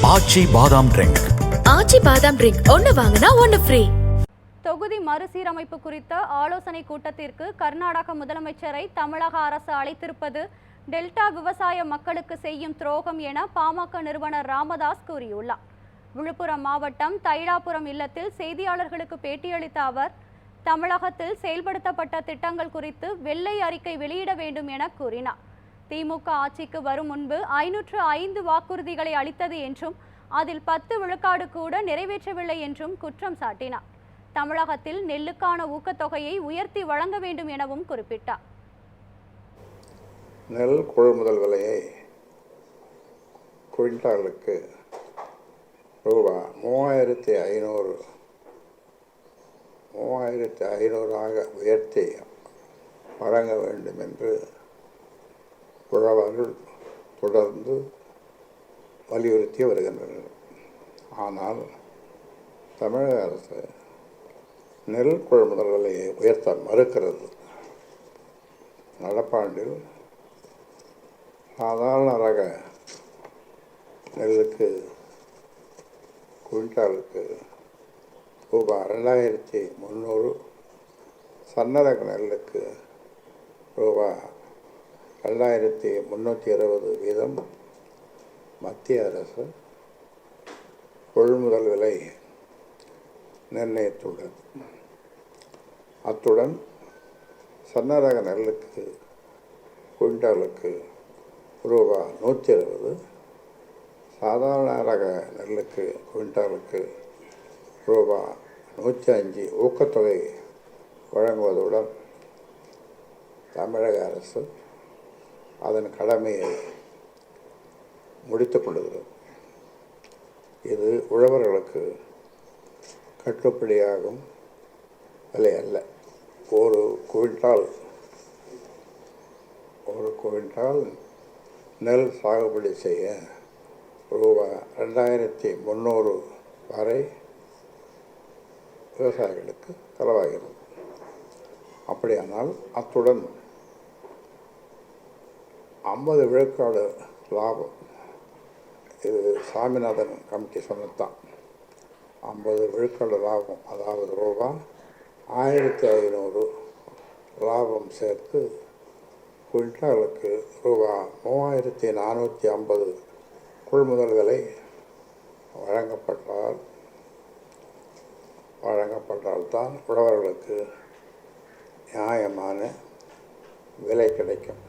ஆச்சி பாதாம் ட்ரிங்க். ஆச்சி பாதாம் ட்ரிங்க் ஒன்னு வாங்கினா ஒன்னு ஃப்ரீ. தொகுதி மறுசீரமைப்பு குறித்த ஆலோசனை கூட்டத்திற்கு கர்நாடக முதலமைச்சரை தமிழக அரசு அழைத்திருப்பது டெல்டா விவசாய மக்களுக்கு செய்யும் துரோகம் என பாமக நிறுவனர் ராமதாஸ் கூறியுள்ளார். விழுப்புரம் மாவட்டம் தைலாபுரம் இல்லத்தில் செய்தியாளர்களுக்கு பேட்டியளித்த அவர், தமிழகத்தில் செயல்படுத்தப்பட்ட திட்டங்கள் குறித்து வெள்ளை அறிக்கை வெளியிட வேண்டும் என கூறினார். திமுக ஆட்சிக்கு வரும் முன்பு 505 வாக்குறுதிகளை அளித்தது என்றும் அதில் 10 விழுக்காடு கூட நிறைவேற்றவில்லை என்றும் குற்றம் சாட்டினார். தமிழகத்தில் நெல்லுக்கான ஊக்கத்தொகையை உயர்த்தி வழங்க வேண்டும் எனவும் குறிப்பிட்டார். நெல் கொள்முதல் விலையை குவிண்டாலுக்கு ரூபா 3500 உயர்த்தி வழங்க வேண்டும் என்று உழவர்கள் தொடர்ந்து வலியுறுத்தி வருகின்றனர். ஆனால் தமிழக அரசு நெல் கொள்முதல் விலையை உயர்த்த மறுக்கிறது. நடப்பாண்டில் சாதாரண ரக நெல்லுக்கு குவிண்டாலுக்கு ரூபா 2300, சன்னரக நெல்லுக்கு ரூபா 2320 வீதம் மத்திய அரசு கொள்முதல் விலை நிர்ணயித்துள்ளது. அத்துடன் சன்னரக நெல்லுக்கு குவிண்டாலுக்கு ரூபா 120, சாதாரண ரக நெல்லுக்கு குவிண்டாலுக்கு ரூபா 105 ஊக்கத்தொகை வழங்குவதுடன் தமிழக அரசு அதன் கடமையை முடித்துக் கொள்கிறது. இது உழவர்களுக்கு கட்டுப்படியாகும் விலை அல்ல. ஒரு குவிண்டால் நெல் சாகுபடி செய்ய ரூபா 2300 வரை விவசாயிகளுக்கு செலவாகிறது. அப்படியானால் அத்துடன் 50 விழுக்காடு லாபம், இது சாமிநாதன் கமிட்டி சொன்னதான், 50 விழுக்காடு லாபம், அதாவது ரூபா 1500 லாபம் சேர்த்து குவிண்டாலுக்கு ரூபா 3450 கொள்முதல் விலை வழங்கப்பட்டால்தான் உழவர்களுக்கு நியாயமான விலை கிடைக்கும்.